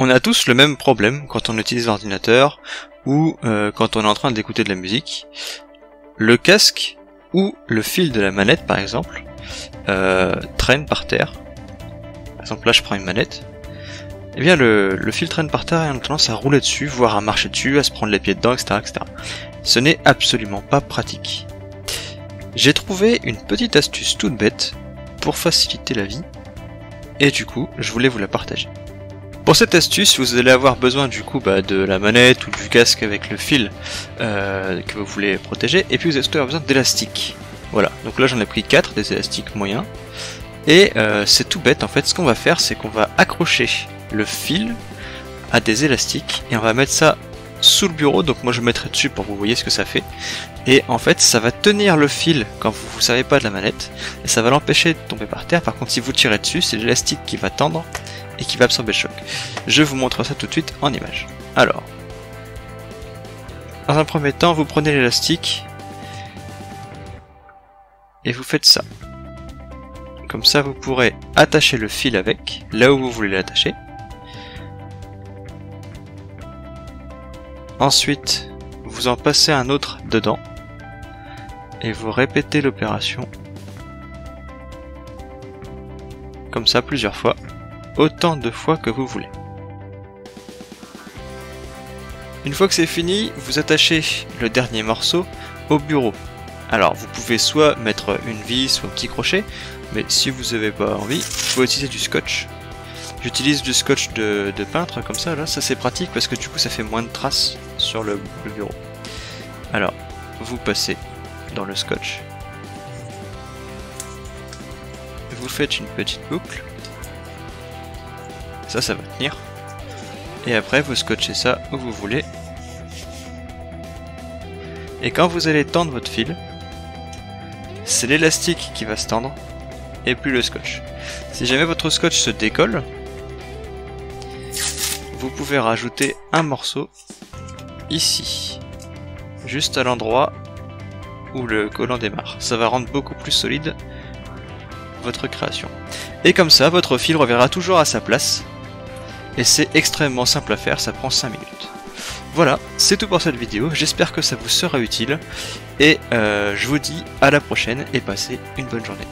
On a tous le même problème quand on utilise l'ordinateur ou quand on est en train d'écouter de la musique. Le casque ou le fil de la manette par exemple traîne par terre. Par exemple là je prends une manette. Et bien le fil traîne par terre et on a tendance à rouler dessus, voire à marcher dessus, à se prendre les pieds dedans, etc. etc. Ce n'est absolument pas pratique. J'ai trouvé une petite astuce toute bête pour faciliter la vie et du coup je voulais vous la partager. Pour cette astuce, vous allez avoir besoin du coup de la manette ou du casque avec le fil que vous voulez protéger, et puis vous allez avoir besoin d'élastiques. Voilà, donc là j'en ai pris 4, des élastiques moyens, et c'est tout bête en fait. Ce qu'on va faire, c'est qu'on va accrocher le fil à des élastiques, et on va mettre ça sous le bureau, donc moi je mettrai dessus pour que vous voyez ce que ça fait, et en fait ça va tenir le fil quand vous ne savez pas de la manette, et ça va l'empêcher de tomber par terre. Par contre si vous tirez dessus, c'est l'élastique qui va tendre, et qui va absorber le choc. Je vous montre ça tout de suite en image. Alors, dans un premier temps, vous prenez l'élastique et vous faites ça. Comme ça, vous pourrez attacher le fil avec, là où vous voulez l'attacher. Ensuite, vous en passez un autre dedans et vous répétez l'opération comme ça plusieurs fois. Autant de fois que vous voulez. Une fois que c'est fini, vous attachez le dernier morceau au bureau. Alors vous pouvez soit mettre une vis ou un petit crochet, mais si vous n'avez pas envie, vous pouvez utiliser du scotch. J'utilise du scotch de peintre comme ça, là, ça c'est pratique parce que du coup ça fait moins de traces sur le bureau. Alors, vous passez dans le scotch. Vous faites une petite boucle. Ça va tenir. Et après vous scotchez ça où vous voulez. Et quand vous allez tendre votre fil, c'est l'élastique qui va se tendre et plus le scotch. Si jamais votre scotch se décolle, vous pouvez rajouter un morceau ici, juste à l'endroit où le collant démarre. Ça va rendre beaucoup plus solide votre création. Et comme ça, votre fil reviendra toujours à sa place. Et c'est extrêmement simple à faire, ça prend 5 minutes. Voilà, c'est tout pour cette vidéo, j'espère que ça vous sera utile, et je vous dis à la prochaine et passez une bonne journée.